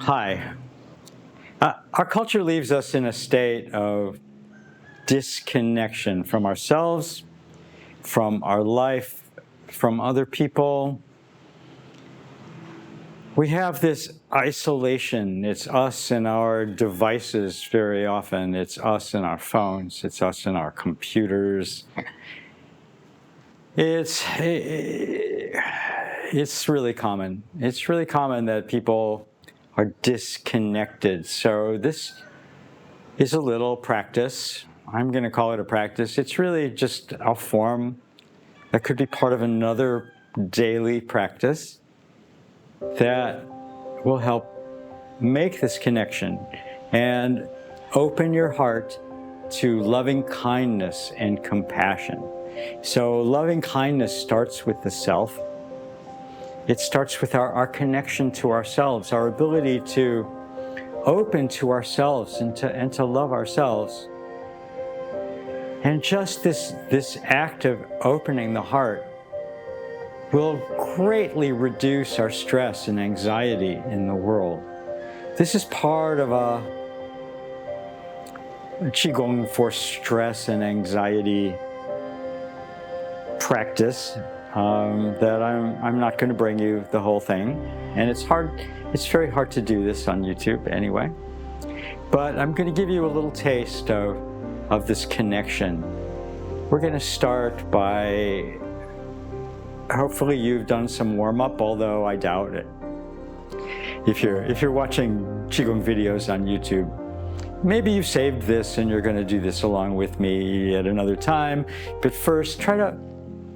Hi. Our culture leaves us in a state of disconnection from ourselves, from our life, from other people. We have this isolation. It's us and our devices very often. It's us and our phones. It's us and our computers. It's really common. It's really common that people are disconnected. So this is a little practice. I'm going to call it a practice. It's really just a form that could be part of another daily practice that will help make this connection and open your heart to loving kindness and compassion. So loving kindness starts with the self. It starts with our connection to ourselves, our ability to open to ourselves and to love ourselves. And just this act of opening the heart will greatly reduce our stress and anxiety in the world. This is part of a Qigong for stress and anxiety practice that I'm not going to bring you the whole thing. And it's very hard to do this on YouTube anyway. But I'm going to give you a little taste of this connection. We're going to start by, hopefully you've done some warm-up, although I doubt it. If you're watching Qigong videos on YouTube, maybe you saved this and you're going to do this along with me at another time. But first, try to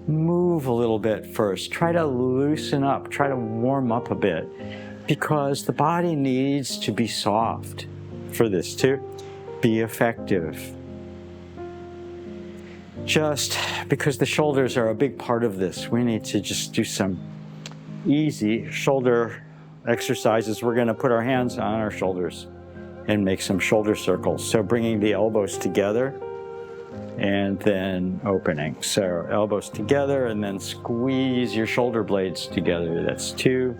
move a little bit first. Try to loosen up. Try to warm up a bit. Because the body needs to be soft for this to be effective. Just because the shoulders are a big part of this, we need to just do some easy shoulder exercises. We're going to put our hands on our shoulders and make some shoulder circles. So bringing the elbows together and then opening. So elbows together and then squeeze your shoulder blades together. That's 2.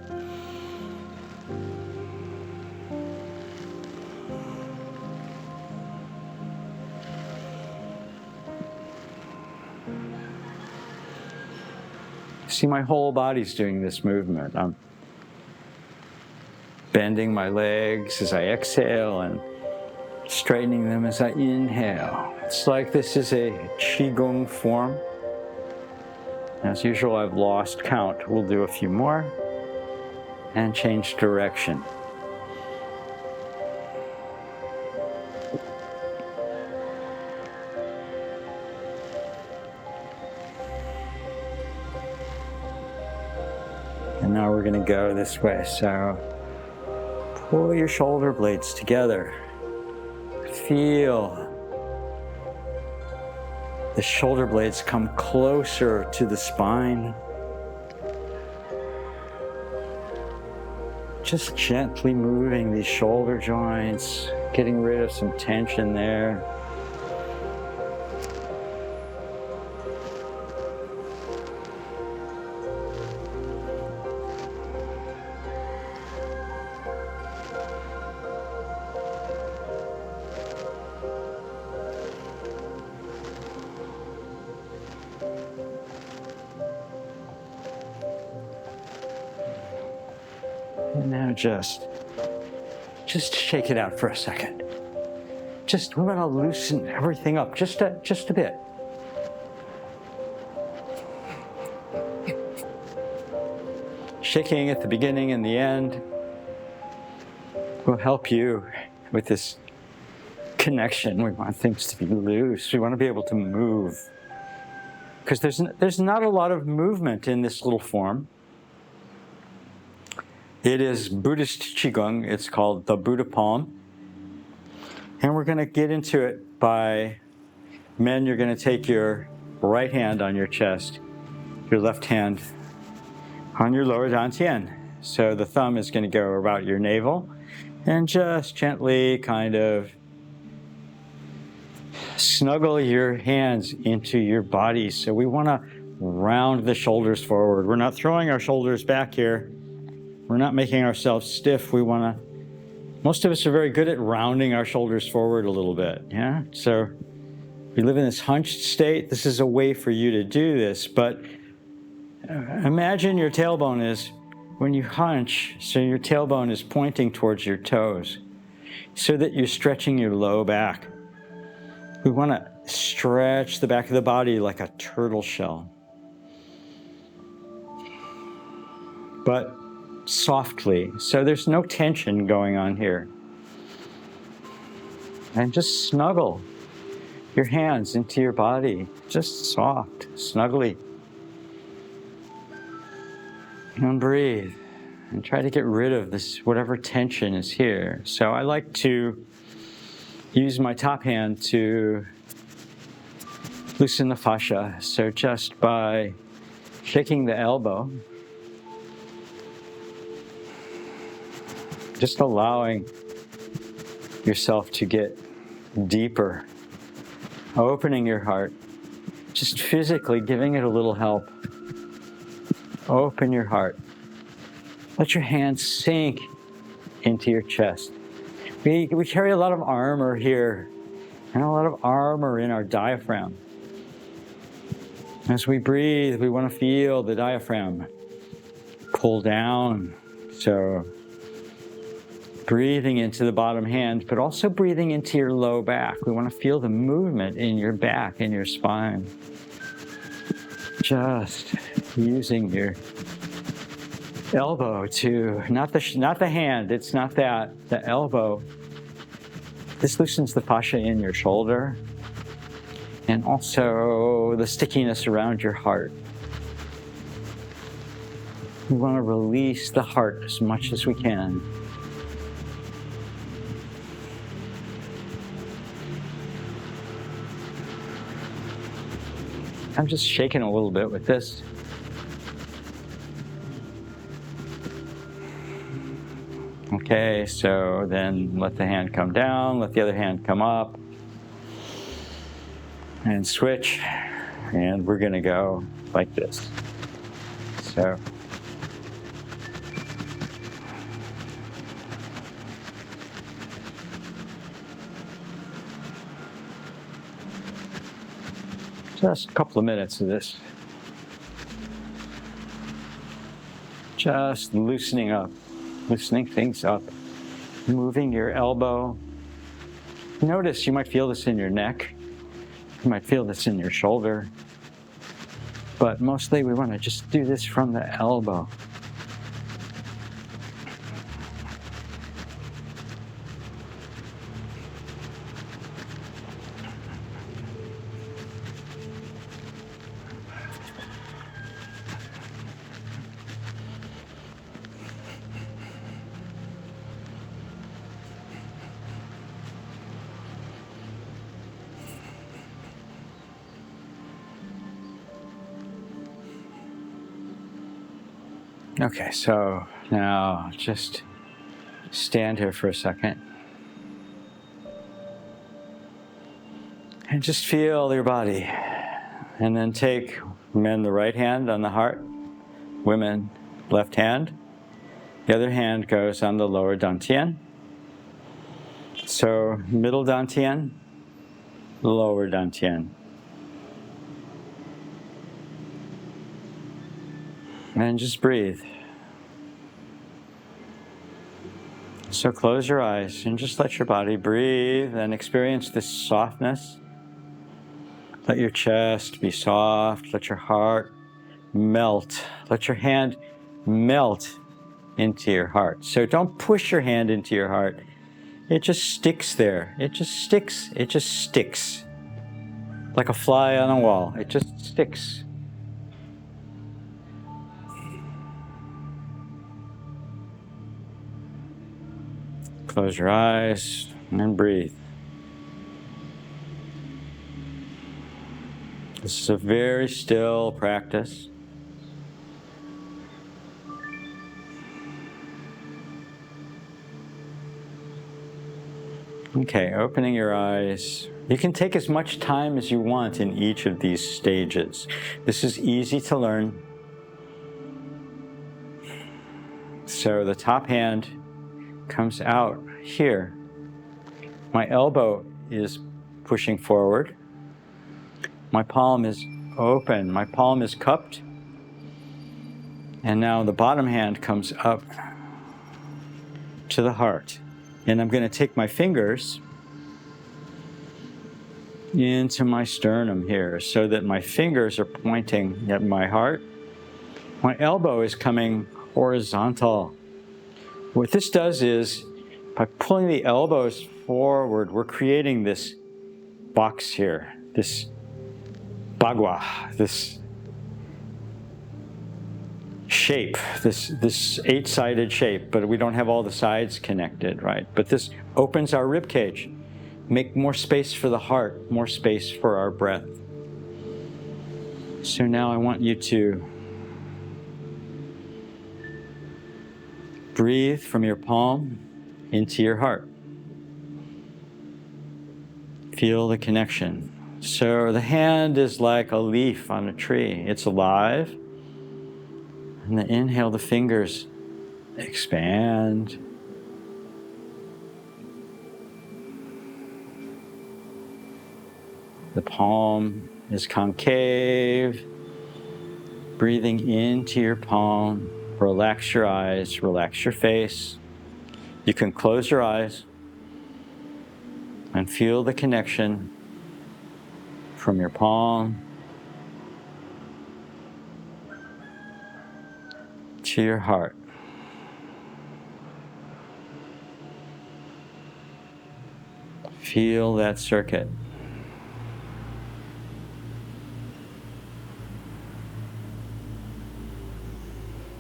See, my whole body's doing this movement. I'm bending my legs as I exhale and straightening them as I inhale. It's like this is a Qigong form. As usual, I've lost count. We'll do a few more and change direction. And now we're going to go this way. So pull your shoulder blades together. Feel the shoulder blades come closer to the spine. Just gently moving these shoulder joints, getting rid of some tension there. And now just shake it out for a second. We're going to loosen everything up just a bit. Shaking at the beginning and the end will help you with this connection. We want things to be loose. We want to be able to move. Because there's not a lot of movement in this little form. It is Buddhist Qigong. It's called the Buddha Palm. And we're going to get into it by, men, you're going to take your right hand on your chest, your left hand on your lower dantian. So the thumb is going to go about your navel and just gently kind of snuggle your hands into your body. So we want to round the shoulders forward. We're not throwing our shoulders back here. We're not making ourselves stiff. We want to Most of us are very good at rounding our shoulders forward a little bit, yeah? So we live in this hunched state. This is a way for you to do this, but imagine your tailbone is, when you hunch, so your tailbone is pointing towards your toes, so that you're stretching your low back. We want to stretch the back of the body like a turtle shell, but softly, so there's no tension going on here. And just snuggle your hands into your body, just soft, snuggly. And breathe, and try to get rid of this, whatever tension is here. So I like to use my top hand to loosen the fascia. So just by shaking the elbow, just allowing yourself to get deeper, opening your heart, just physically giving it a little help. Open your heart. Let your hands sink into your chest. We carry a lot of armor here, and a lot of armor in our diaphragm. As we breathe, we want to feel the diaphragm pull down. So breathing into the bottom hand, but also breathing into your low back. We want to feel the movement in your back, in your spine. Just using your elbow to, not the hand, it's not that, the elbow. This loosens the fascia in your shoulder and also the stickiness around your heart. We want to release the heart as much as we can. I'm just shaking a little bit with this. Okay, so then let the hand come down, let the other hand come up, and switch, and we're gonna go like this. So, just a couple of minutes of this. Just loosening up, loosening things up, moving your elbow. Notice you might feel this in your neck. You might feel this in your shoulder. But mostly we want to just do this from the elbow. Okay, so now just stand here for a second and just feel your body, and then take men the right hand on the heart, women left hand. The other hand goes on the lower dantian. So middle dantian, lower dantian. And just breathe. So close your eyes and just let your body breathe and experience this softness. Let your chest be soft. Let your heart melt. Let your hand melt into your heart. So don't push your hand into your heart. It just sticks there. It just sticks. It just sticks. Like a fly on a wall. It just sticks. Close your eyes and breathe. This is a very still practice. Okay, opening your eyes. You can take as much time as you want in each of these stages. This is easy to learn. So the top hand comes out here. My elbow is pushing forward. My palm is open. My palm is cupped. And now the bottom hand comes up to the heart. And I'm going to take my fingers into my sternum here so that my fingers are pointing at my heart. My elbow is coming horizontal. What this does is, by pulling the elbows forward, we're creating this box here, this bagua, this shape, this eight-sided shape, but we don't have all the sides connected, right? But this opens our rib cage. Make more space for the heart, more space for our breath. So now I want you to breathe from your palm into your heart. Feel the connection. So the hand is like a leaf on a tree. It's alive. And the inhale, the fingers expand. The palm is concave. Breathing into your palm. Relax your eyes, relax your face. You can close your eyes and feel the connection from your palm to your heart. Feel that circuit.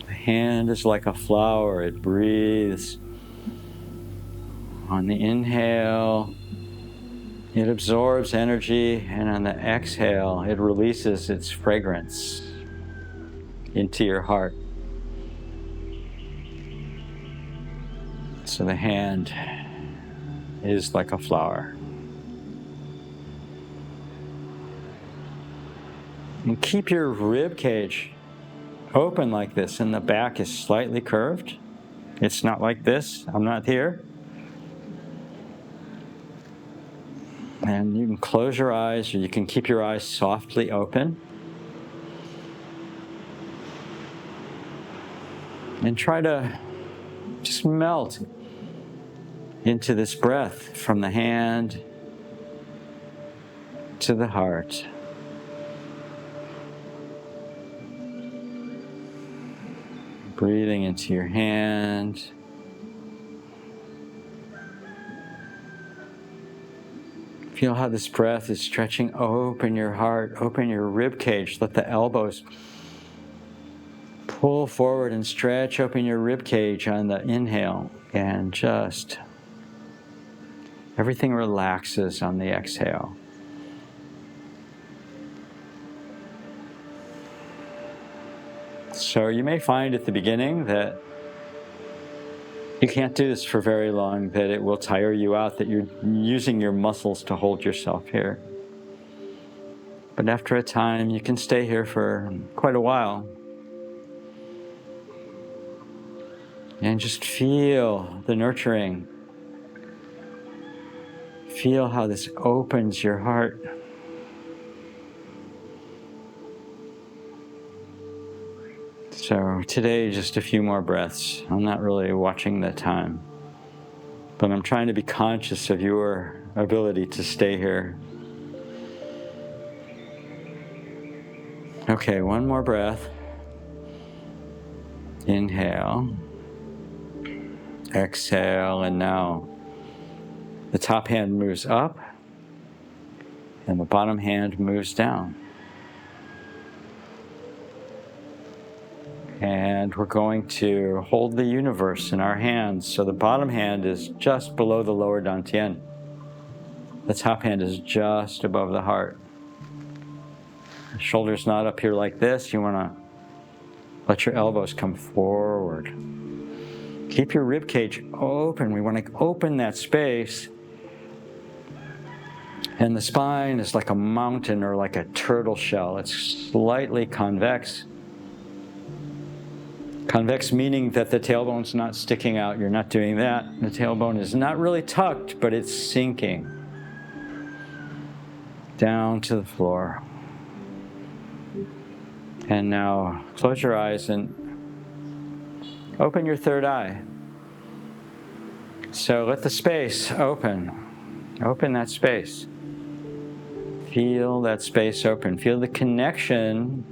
The hand is like a flower. It breathes. On the inhale, it absorbs energy, and on the exhale, it releases its fragrance into your heart. So the hand is like a flower. And keep your rib cage open like this, and the back is slightly curved. It's not like this. I'm not here. And you can close your eyes, or you can keep your eyes softly open. And try to just melt into this breath from the hand to the heart. Breathing into your hand. Feel how this breath is stretching open your heart, open your rib cage. Let the elbows pull forward and stretch open your rib cage on the inhale, and just everything relaxes on the exhale. So you may find at the beginning that you can't do this for very long, that it will tire you out, that you're using your muscles to hold yourself here. But after a time, you can stay here for quite a while. And just feel the nurturing. Feel how this opens your heart. So today, just a few more breaths. I'm not really watching the time, but I'm trying to be conscious of your ability to stay here. Okay, one more breath. Inhale. Exhale, and now the top hand moves up and the bottom hand moves down. And we're going to hold the universe in our hands. So the bottom hand is just below the lower dantian. The top hand is just above the heart. The shoulder's not up here like this. You want to let your elbows come forward. Keep your rib cage open. We want to open that space. And the spine is like a mountain or like a turtle shell. It's slightly convex. Convex meaning that the tailbone's not sticking out. You're not doing that. The tailbone is not really tucked, but it's sinking down to the floor. And now close your eyes and open your third eye. So let the space open. Open that space. Feel that space open. Feel the connection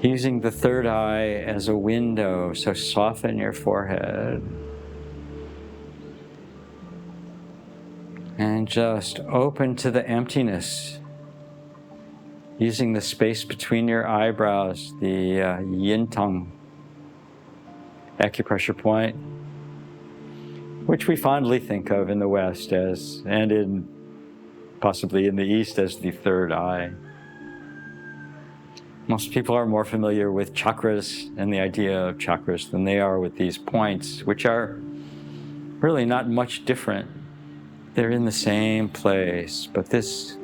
using the third eye as a window. So soften your forehead. And just open to the emptiness. Using the space between your eyebrows, the yin tongue acupressure point, which we fondly think of in the West as, and possibly in the East as the third eye. Most people are more familiar with chakras and the idea of chakras than they are with these points, which are really not much different. They're in the same place, but this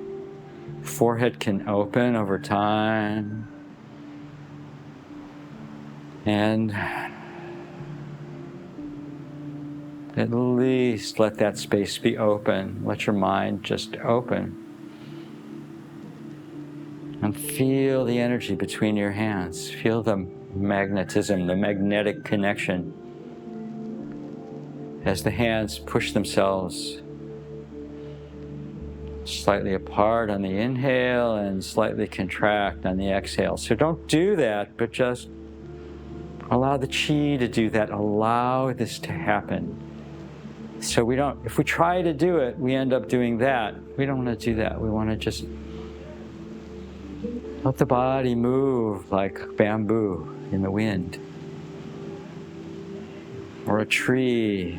forehead can open over time, and at least let that space be open. Let your mind just open. And feel the energy between your hands. Feel the magnetism, the magnetic connection as the hands push themselves slightly apart on the inhale and slightly contract on the exhale. So don't do that, but just allow the chi to do that. Allow this to happen. So we don't, if we try to do it, we end up doing that. We don't want to do that. We want to just let the body move like bamboo in the wind, or a tree.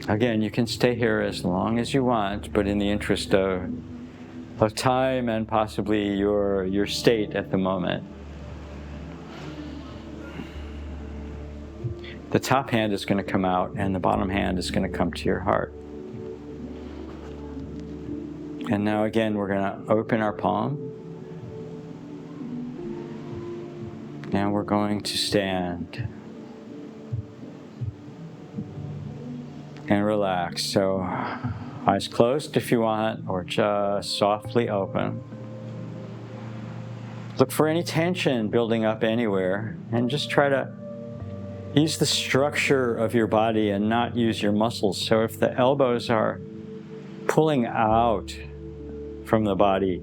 Again, you can stay here as long as you want, but in the interest of time and possibly your state at the moment. The top hand is going to come out and the bottom hand is going to come to your heart. And now again, we're going to open our palm. And we're going to stand. And relax. So eyes closed if you want, or just softly open. Look for any tension building up anywhere, and just try to use the structure of your body and not use your muscles. So if the elbows are pulling out from the body,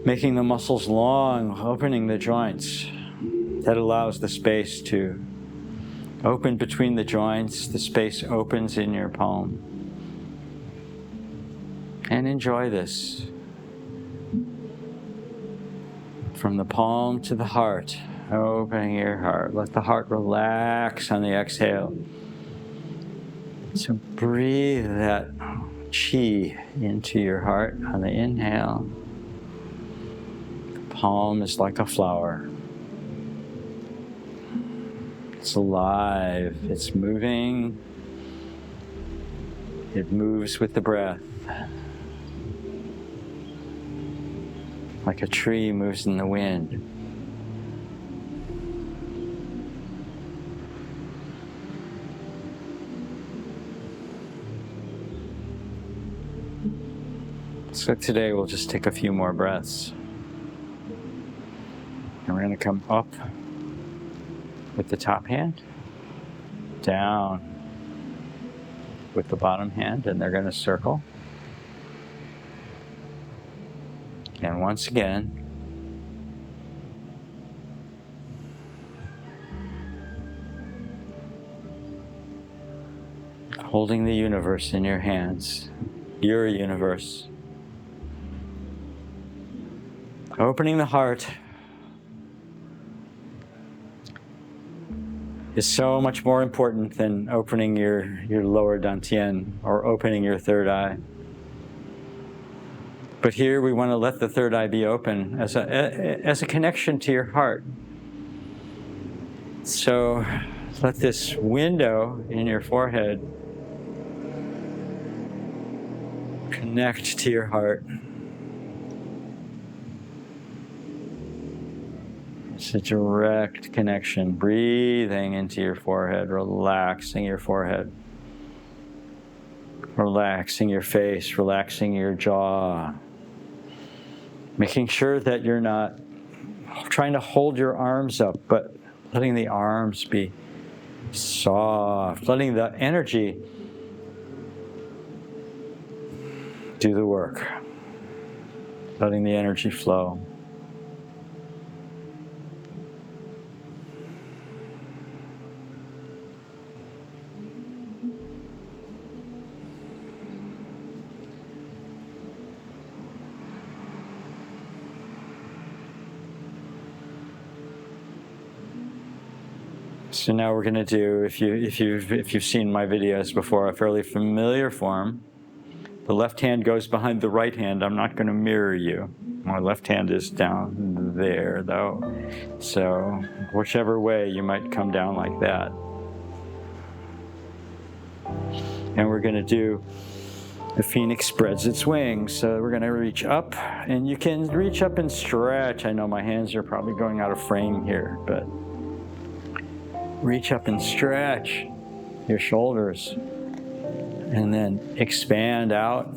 making the muscles long, opening the joints, that allows the space to open between the joints. The space opens in your palm. And enjoy this. From the palm to the heart, opening your heart. Let the heart relax on the exhale. So breathe that chi into your heart on the inhale. The palm is like a flower. It's alive, it's moving, it moves with the breath. Like a tree moves in the wind. So today we'll just take a few more breaths. And we're going to come up with the top hand, down with the bottom hand, and they're going to circle. And once again, holding the universe in your hands, your universe. Opening the heart is so much more important than opening your lower dantian or opening your third eye. But here we want to let the third eye be open as a connection to your heart. So let this window in your forehead Connect to your heart. It's a direct connection. Breathing into your forehead, relaxing your forehead. Relaxing your face, relaxing your jaw. Making sure that you're not trying to hold your arms up, but letting the arms be soft, letting the energy do the work, letting the energy flow. So now we're going to do, if you've seen my videos before, a fairly familiar form. The left hand goes behind the right hand. I'm not going to mirror you. My left hand is down there, though. So whichever way, you might come down like that. And we're going to do, the phoenix spreads its wings. So we're going to reach up, and you can reach up and stretch. I know my hands are probably going out of frame here, but reach up and stretch your shoulders, and then expand out.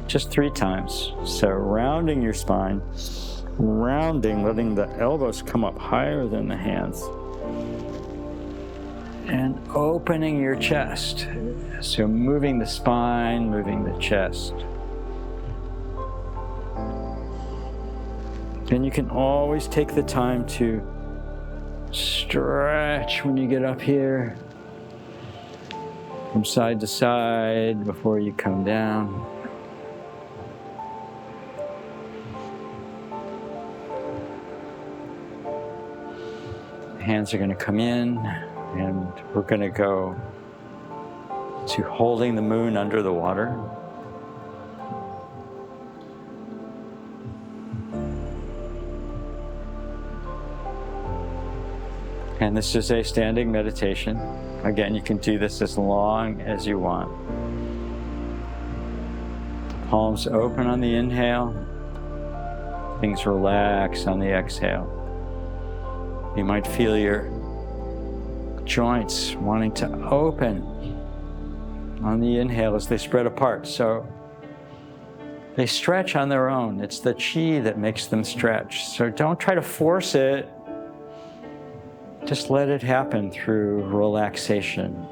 Just 3 times. So rounding your spine, rounding, letting the elbows come up higher than the hands, and opening your chest. So moving the spine, moving the chest. And you can always take the time to stretch when you get up here, from side to side before you come down. Hands are going to come in, and we're going to go to holding the moon under the water. And this is a standing meditation. Again, you can do this as long as you want. Palms open on the inhale. Things relax on the exhale. You might feel your joints wanting to open on the inhale as they spread apart. So they stretch on their own. It's the qi that makes them stretch. So don't try to force it. Just let it happen through relaxation.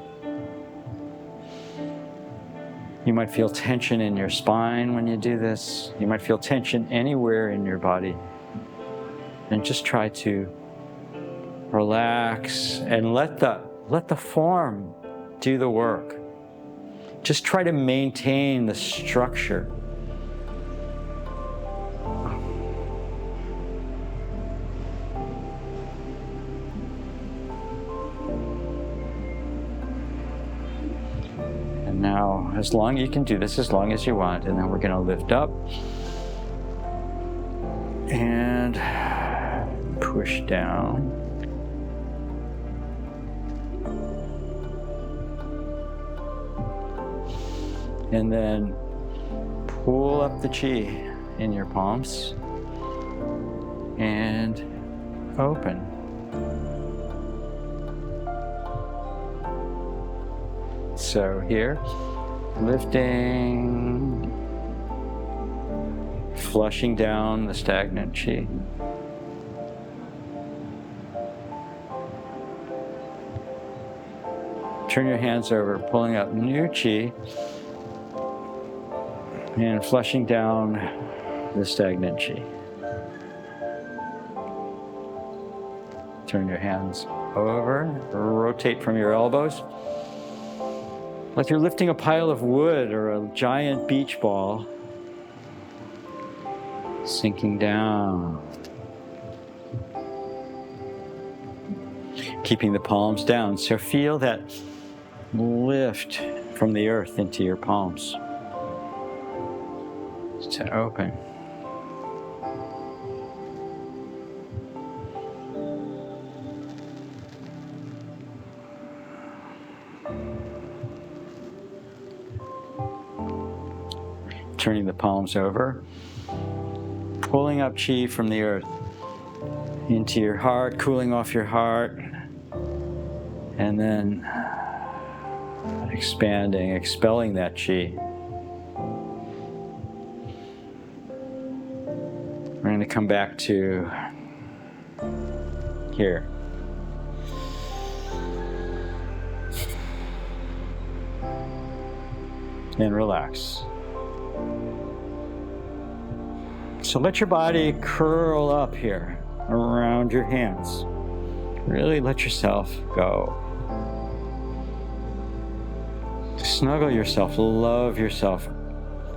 You might feel tension in your spine when you do this. You might feel tension anywhere in your body. And just try to relax and let the form do the work. Just try to maintain the structure. Now, as long as you can do this as long as you want, and then we're going to lift up and push down. And then pull up the qi in your palms and open. So here, lifting, flushing down the stagnant qi. Turn your hands over, pulling up new qi, and flushing down the stagnant qi. Turn your hands over, rotate from your elbows. Like you're lifting a pile of wood or a giant beach ball, sinking down. Keeping the palms down. So feel that lift from the earth into your palms. To open. turning the palms over, pulling up chi from the earth into your heart, cooling off your heart, and then expanding, expelling that chi. We're going to come back to here. And relax. So let your body curl up here around your hands. Really let yourself go. Snuggle yourself, love yourself.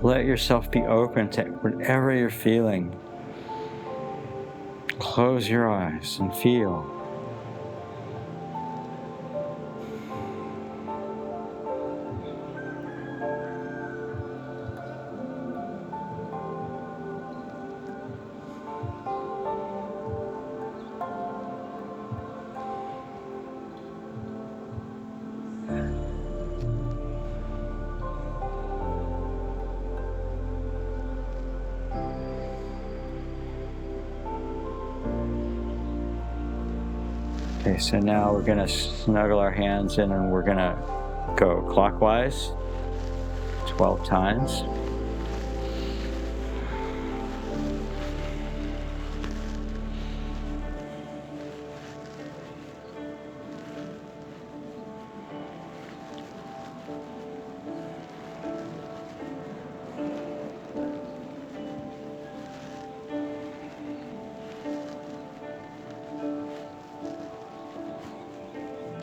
Let yourself be open to whatever you're feeling. Close your eyes and feel. Okay, so now we're going to snuggle our hands in and we're going to go clockwise 12 times.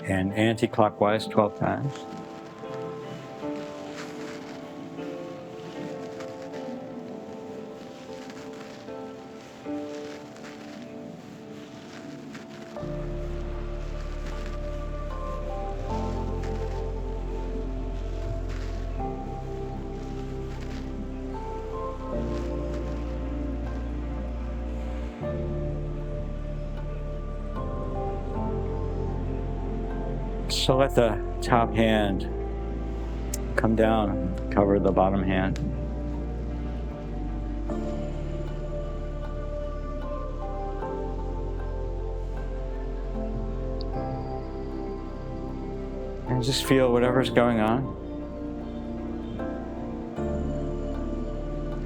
And anti-clockwise 12 times. So let the top hand come down and cover the bottom hand. And just feel whatever's going on.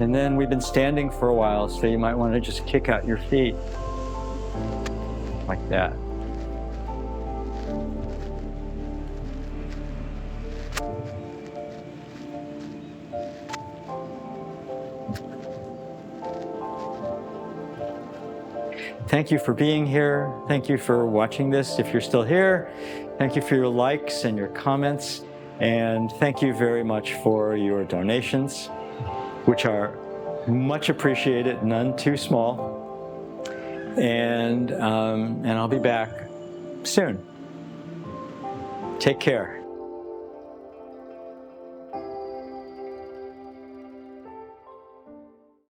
And then we've been standing for a while, so you might want to just kick out your feet like that. Thank you for being here. Thank you for watching this. If you're still here, thank you for your likes and your comments. And thank you very much for your donations, which are much appreciated, none too small. And I'll be back soon. Take care.